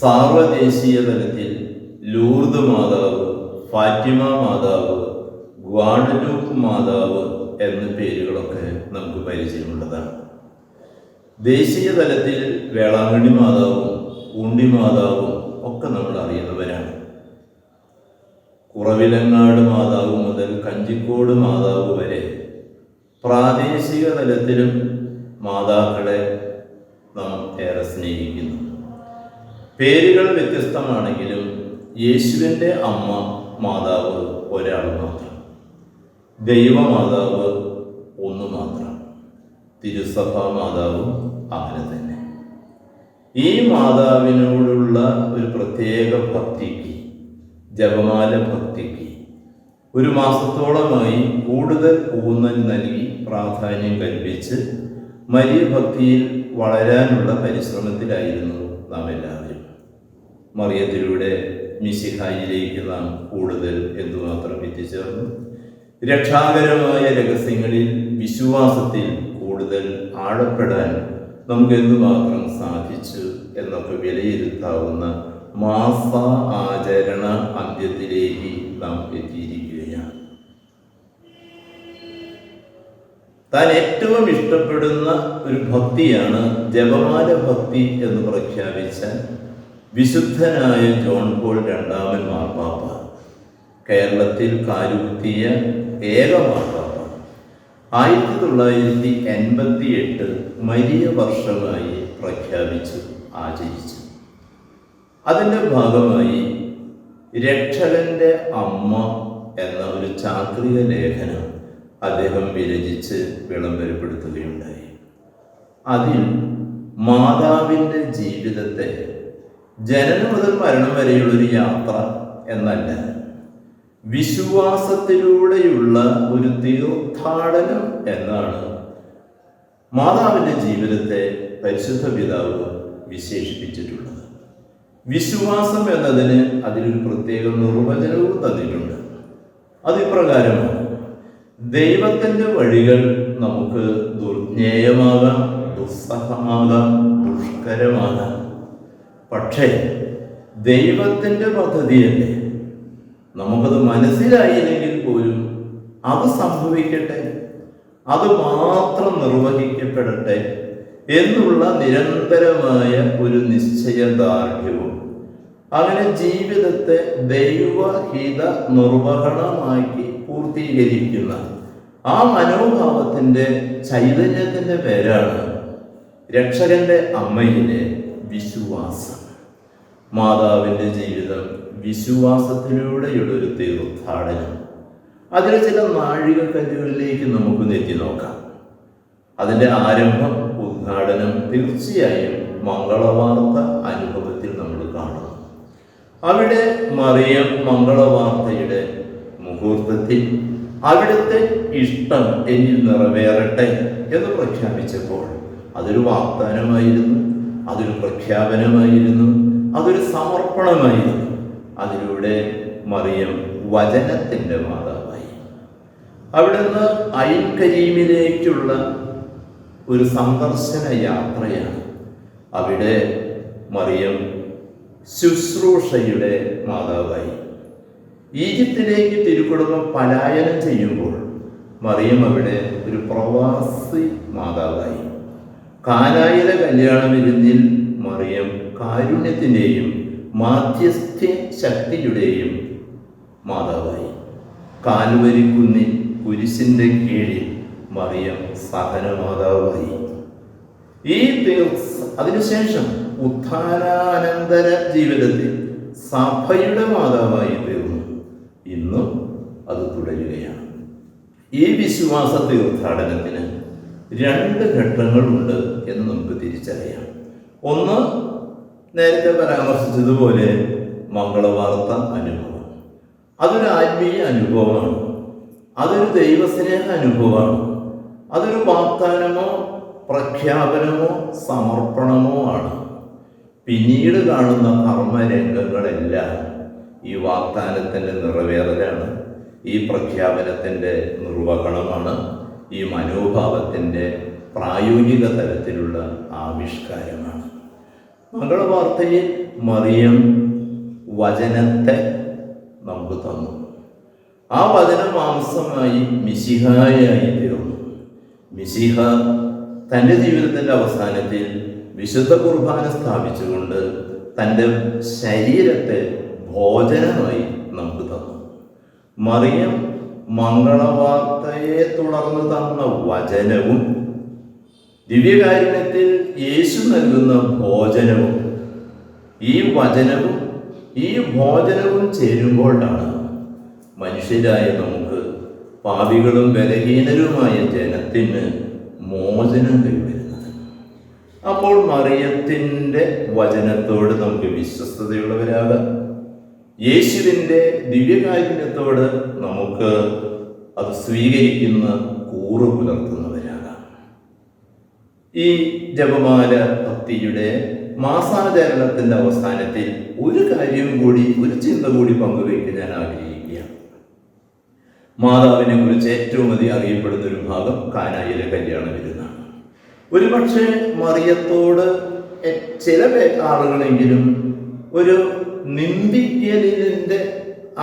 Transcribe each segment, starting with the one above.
സാർവദേശീയ തലത്തിൽ ലൂർദ് മാതാവ്, ഫാറ്റിമ മാതാവ്, ഗ്വാഡലൂപ്പ് മാതാവ് എന്ന പേരുകളൊക്കെ നമുക്ക് പരിചയമുള്ളതാണ്. ദേശീയ തലത്തിൽ വേളാങ്കണ്ണി മാതാവും ഊണ്ടി മാതാവും ഒക്കെ നമ്മൾ അറിയുന്നവരാണ്. കുറവിലങ്ങാട് മാതാവ് മുതൽ കഞ്ചിക്കോട് മാതാവ് വരെ പ്രാദേശിക തലത്തിലും മാതാക്കളെ നാം ഏറെ സ്നേഹിക്കുന്നു. പേരുകൾ വ്യത്യസ്തമാണെങ്കിലും യേശുവിൻ്റെ അമ്മ മാതാവ് ഒരാൾ മാത്രം, ദൈവമാതാവ് ഒന്ന് മാത്രം, തിരുസഭാ മാതാവും അങ്ങനെ തന്നെ. ഈ മാതാവിനോടുള്ള ഒരു പ്രത്യേക ഭക്തിക്ക്, ജപമാല ഭക്തിക്ക് ഒരു മാസത്തോളമായി കൂടുതൽ ഊന്നൽ നൽകി പ്രാധാന്യം കൽപ്പിച്ച് മരിയ ഭക്തിയിൽ വളരാനുള്ള പരിശ്രമത്തിലായിരുന്നു നാം എല്ലാവരും. മറിയത്തിലൂടെ മിശിഹായിലേക്ക് നാം കൂടുതൽ എന്തുമാത്രം എത്തിച്ചേർന്നു. രക്ഷാകരമായ രഹസ്യങ്ങളിൽ വിശ്വാസത്തിൽ കൂടുതൽ ആഴപ്പെടാൻ നമുക്ക് എന്തുമാത്രം സാധിച്ചു എന്നൊക്കെ വിലയിരുത്താവുന്ന മാസ ആചരണ അന്ത്യത്തിലേക്ക് നാം എത്തിയിരിക്കുകയാണ്. താൻ ഏറ്റവും ഇഷ്ടപ്പെടുന്ന ഒരു ഭക്തിയാണ് ജപമാല ഭക്തി എന്ന് പ്രഖ്യാപിച്ച വിശുദ്ധനായ ജോൺ പോൾ രണ്ടാമൻ മാർപ്പാപ്പ, കേരളത്തിൽ കാലുകുത്തിയ ഏക മാർപ്പാപ്പ, 1988 മരിയ വർഷമായി പ്രഖ്യാപിച്ചു, ആചരിച്ചു. അതിൻ്റെ ഭാഗമായി രക്ഷകന്റെ അമ്മ എന്ന ഒരു ചാക്രിക ലേഖനം അദ്ദേഹം വിരചിച്ച് വിളംബരപ്പെടുത്തുകയുണ്ടായി. അതിൽ മാതാവിൻ്റെ ജീവിതത്തെ ജനനം മുതൽ മരണം വരെയുള്ളൊരു യാത്ര എന്നല്ല, വിശ്വാസത്തിലൂടെയുള്ള ഒരു തീർത്ഥാടനം എന്നാണ് മാതാവിൻ്റെ ജീവിതത്തെ പരിശുദ്ധ പിതാവ് വിശേഷിപ്പിച്ചിട്ടുള്ളത്. വിശ്വാസം എന്നതിന് അതിലൊരു പ്രത്യേക നിർവചനവും തന്നിട്ടുണ്ട്. അതിപ്രകാരമാണ്: ദൈവത്തിൻ്റെ വഴികൾ നമുക്ക് ദുർജ്ഞേയമാകാം, ദുസ്സഹമാകാം, ദുഷ്കരമാകാം. പക്ഷേ ദൈവത്തിൻ്റെ പദ്ധതിയല്ലേ, നമുക്കത് മനസ്സിലായില്ലെങ്കിൽ പോലും അത് സംഭവിക്കട്ടെ, അത് മാത്രം നിർവഹിക്കപ്പെടട്ടെ എന്നുള്ള നിരന്തരമായ ഒരു നിശ്ചയദാർഢ്യവും, അങ്ങനെ ജീവിതത്തെ ദൈവഹിത നിർവഹണമാക്കി പൂർത്തീകരിക്കുന്ന ആ മനോഭാവത്തിൻ്റെ ചൈതന്യത്തിൻ്റെ പേരാണ് രക്ഷകന്റെ അമ്മയിലെ വിശ്വാസം. മാതാവിൻ്റെ ജീവിതം വിശ്വാസത്തിലൂടെയുള്ളൊരു തീർത്ഥാടനം. അതിലെ ചില നാഴികക്കല്ലുകളിലേക്ക് നമുക്ക് നെറ്റി നോക്കാം. അതിൻ്റെ ആരംഭം, ഉദ്ഘാടനം തീർച്ചയായും മംഗളവാർത്ത അനുഭവത്തിൽ നമ്മൾ കാണുന്നു. അവിടെ മറിയം മംഗളവാർത്തയുടെ മുഹൂർത്തത്തിൽ അവിടുത്തെ ഇഷ്ടം എന്നിൽ നിറവേറട്ടെ എന്ന് പ്രഖ്യാപിച്ചപ്പോൾ അതൊരു വാഗ്ദാനമായിരുന്നു, അതൊരു പ്രഖ്യാപനമായിരുന്നു, അതൊരു സമർപ്പണമായിരുന്നു. അതിലൂടെ മറിയം വചനത്തിൻ്റെ മാതാവായി. അവിടുന്ന് ഐൻ കരീമിലേക്കുള്ള ഒരു സന്ദർശന യാത്രയാണ്. അവിടെ മറിയം ശുശ്രൂഷയുടെ മാതാവായി. ഈജിപ്തിലേക്ക് തിരുക്കുടുംബം പലായനം ചെയ്യുമ്പോൾ മറിയം അവിടെ ഒരു പ്രവാസി മാതാവായി. കാനായിലെ കല്യാണ വിരുന്നിൽ മറിയം കാരുണ്യത്തിൻ്റെയും മാധ്യസ്ഥ്യ ശക്തിയുടെയും മാതാവായി. കാൽവരിക്കുന്നിൽ കുരിശിൻ്റെ കീഴിൽ മറിയം സഹനമാതാവായി. അതിനുശേഷം ഉത്ഥാനാനന്തര ജീവിതത്തിൽ സഭയുടെ മാതാവായി തീർന്നു. ഇന്നും അത് തുടരുകയാണ്. ഈ വിശ്വാസ തീർത്ഥാടനത്തിന് 2 ഘട്ടങ്ങളുണ്ട് എന്ന് നമുക്ക് തിരിച്ചറിയാം. ഒന്ന്, നേരത്തെ പരാമർശിച്ചതുപോലെ മംഗളവാർത്ത അനുഭവം. അതൊരു ആത്മീയ അനുഭവമാണ്, അതൊരു ദൈവസ്നേഹ അനുഭവമാണ്, അതൊരു വാഗ്ദാനമോ പ്രഖ്യാപനമോ സമർപ്പണമോ ആണ്. പിന്നീട് കാണുന്ന കർമ്മരംഗങ്ങളെല്ലാം ഈ വാഗ്ദാനത്തിൻ്റെ നിറവേറലാണ്, ഈ പ്രഖ്യാപനത്തിൻ്റെ നിർവഹണമാണ്, ഈ മനോഭാവത്തിൻ്റെ പ്രായോഗിക തലത്തിലുള്ള ആവിഷ്കാരമാണ്. മംഗളവാർത്തയിൽ മറിയം വചനത്തെ നമുക്ക് തന്നു. ആ വചനം മാംസമായി മിശിഹായായി തീർന്നു. മിശിഹ തൻ്റെ ജീവിതത്തിൻ്റെ അവസാനത്തിൽ വിശുദ്ധ കുർബാന സ്ഥാപിച്ചുകൊണ്ട് തൻ്റെ ശരീരത്തെ ഭോജനമായി നമുക്ക് തന്നു. മറിയം മംഗളവാർത്തയെ തുടർന്ന് തന്ന വചനവും ദിവ്യകാരുണ്യത്തിൽ യേശു നൽകുന്ന ഭോജനവും, ഈ വചനവും ഈ ഭോജനവും ചേരുമ്പോഴാണ് മനുഷ്യരായ നമുക്ക്, പാപികളും ബലഹീനരുമായ ജനത്തിന് മോചനം കൈവരുന്നത്. അപ്പോൾ മറിയത്തിൻ്റെ വചനത്തോട് നമുക്ക് വിശ്വസ്തതയുള്ളവരാകാം. യേശുവിൻ്റെ ദിവ്യകാരുണ്യത്തോട് നമുക്ക് അത് സ്വീകരിക്കുന്ന കൂറ് പുലർത്തുന്നവരാകാം. ഈ ജപമാല ഭക്തിയുടെ മാസാചരണത്തിൻ്റെ അവസാനത്തിൽ ഒരു കാര്യം കൂടി, ഒരു ചിന്ത കൂടി പങ്കുവയ്ക്കാൻ ഞാൻ ആഗ്രഹിക്കുകയാണ്. മാതാവിനെ കുറിച്ച് ഏറ്റവും അധികം അറിയപ്പെടുന്ന ഒരു ഭാഗം കാനായിലെ കല്യാണ വിരുന്നാണ്. ഒരുപക്ഷെ മറിയത്തോട് ചില ആളുകളെങ്കിലും ഒരു നിന്ദിക്കലിൻ്റെ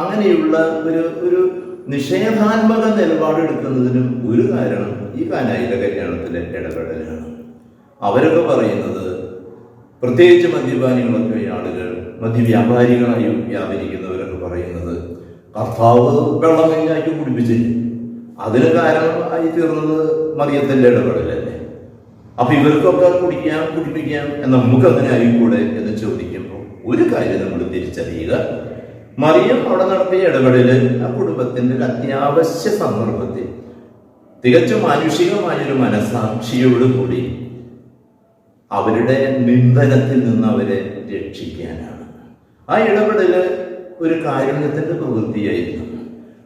അങ്ങനെയുള്ള ഒരു നിഷേധാത്മക നിലപാടെടുക്കുന്നതിനും ഒരു കാരണം ഈ കാനായിലെ കല്യാണത്തിലെ ഇടപെടലാണ്. അവരൊക്കെ പറയുന്നത്, പ്രത്യേകിച്ച് മദ്യപാനികളൊക്കെ ആളുകൾ, മദ്യവ്യാപാരികളായി വ്യാപരിക്കുന്നവരൊക്കെ പറയുന്നത്, കർത്താവ് വെള്ളം കഴിഞ്ഞാക്കി കുടിപ്പിച്ചില്ല, അതിന് കാരണമായി തീർന്നത് മറിയത്തിൻ്റെ ഇടപെടലല്ലേ. അപ്പൊ ഇവർക്കൊക്കെ കുടിപ്പിക്കാം എന്ന് നമുക്ക് അങ്ങനെ ആയിക്കൂടെ എന്ന് ചോദിക്കുമ്പോൾ ഒരു കാര്യം നമ്മൾ തിരിച്ചറിയുക, മറിയം അവിടെ നടത്തിയ ഇടപെടല് ആ കുടുംബത്തിന്റെ ഒരു അത്യാവശ്യ സന്ദർഭത്തിൽ തികച്ചും മാനുഷികമായൊരു മനസാക്ഷിയോടുകൂടി അവരുടെ നിന്ദനത്തിൽ നിന്ന് അവരെ രക്ഷിക്കാനാണ്. ആ ഇടപെടല് ഒരു കാരുണ്യത്തിന്റെ പ്രവൃത്തിയായിരുന്നു.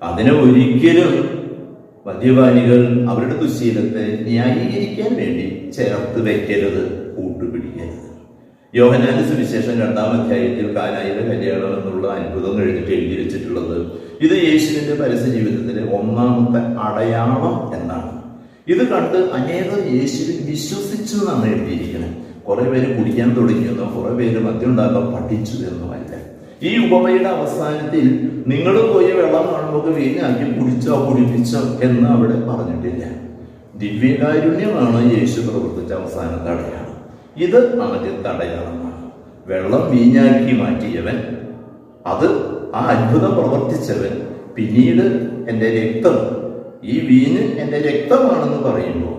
അതിനെ ഒരിക്കലും മദ്യപാനികൾ അവരുടെ ദുശ്ശീലത്തെ ന്യായീകരിക്കാൻ വേണ്ടി ചേർത്ത് വെക്കരുത്, കൂട്ടുപിടിക്കരുത്. യോഹന്നാന്റെ സുവിശേഷം 2-ാം അധ്യായത്തിൽ കാനായിലെ കല്യാണം എന്നുള്ള അത്ഭുതം കഴിഞ്ഞിട്ട് എഴുതി വെച്ചിട്ടുള്ളത് ഇത് യേശുവിന്റെ പരസ്യ ജീവിതത്തിലെ 1-ാമത്തെ അടയാളം എന്നാണ്. ഇത് കണ്ട് അനേകം യേശുവിൽ വിശ്വസിച്ചു എന്നാണ് എഴുതിയിരിക്കുന്നത്. കുറെ പേര് കുടിക്കാൻ തുടങ്ങിയെന്നോ കുറെ പേര് മദ്യം ഉണ്ടാക്കാൻ പഠിച്ചു എന്നോ അല്ല. ഈ ഉപമയുടെ അവസാനത്തിൽ നിങ്ങൾ പോയി വെള്ളം കാണുമ്പോൾ വീഞ്ഞാക്കി കുടിച്ചോ കുടിപ്പിച്ചോ എന്ന് അവിടെ പറഞ്ഞിട്ടില്ല. ദിവ്യകാരുണ്യമാണ് യേശു പ്രവർത്തിച്ച അവസാനത്തെ അടയാളം. ഇത് ആദ്യത്തെ അടയാളമാണ്. വെള്ളം വീഞ്ഞാക്കി മാറ്റിയവൻ, അത് ആ അത്ഭുതം പ്രവർത്തിച്ചവൻ പിന്നീട് എൻ്റെ രക്തം, ഈ വീഞ്ഞ് എൻ്റെ രക്തമാണെന്ന് പറയുമ്പോൾ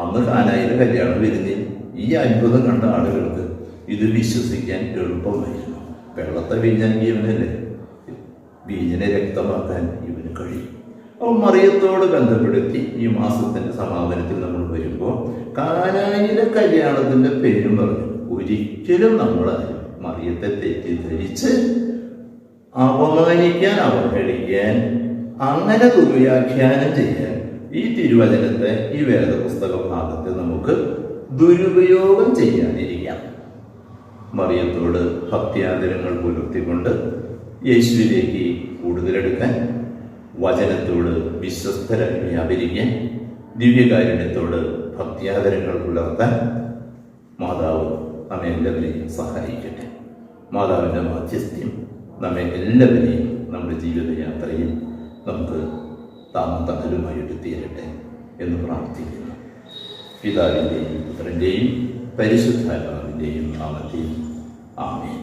അന്ന് കാനായിലെ കല്യാണം വിരുന്നിൽ ഈ അത്ഭുതം കണ്ട ആളുകൾക്ക് ഇത് വിശ്വസിക്കാൻ എളുപ്പമായിരുന്നു. വെള്ളത്തെ വീഞ്ഞാക്കിയവനല്ലേ, വീഞ്ഞിനെ രക്തമാക്കാൻ ഇവന് കഴിയും. അപ്പോൾ മറിയത്തോട് ബന്ധപ്പെടുത്തി ഈ മാസത്തിന്റെ സമാപനത്തിൽ നമ്മൾ വരുമ്പോൾ കാനായിലെ കല്യാണത്തിന്റെ പേരും പറഞ്ഞു ഒരിക്കലും നമ്മൾ മറിയത്തെ തെറ്റിദ്ധരിച്ച് അപമാനിക്കാൻ, അവഹേളിക്കാൻ, അങ്ങനെ ദുർവ്യാഖ്യാനം ചെയ്യാൻ ഈ തിരുവചനത്തെ, ഈ വേദപുസ്തക ഭാഗത്തെ നമുക്ക് ദുരുപയോഗം ചെയ്യാതിരിക്കാം. മറിയത്തോട് ഭക്തിയാദരങ്ങൾ പുലർത്തിക്കൊണ്ട് യേശുവിലേക്ക് കൂടുതലെടുക്കാൻ, വചനത്തോട് വിശ്വസ്തരായി വ്യാപരിക്കാൻ, ദിവ്യകാരുണ്യത്തോട് ഭക്തിയാദരങ്ങൾ പുലർത്താൻ മാതാവ് നമ്മെ എല്ലാവരെയും സഹായിക്കട്ടെ. മാതാവിൻ്റെ മാധ്യസ്ഥ്യം നമ്മെ എല്ലാവരെയും നമ്മുടെ ജീവിതയാത്രയിൽ നമുക്ക് താമതകലുമായിട്ട് തീരട്ടെ എന്ന് പ്രാർത്ഥിക്കുന്നു. പിതാവിൻ്റെയും പുത്രൻ്റെയും പരിശുദ്ധാത്മാവിൻ്റെയും നാമത്തിൽ ആമേൻ.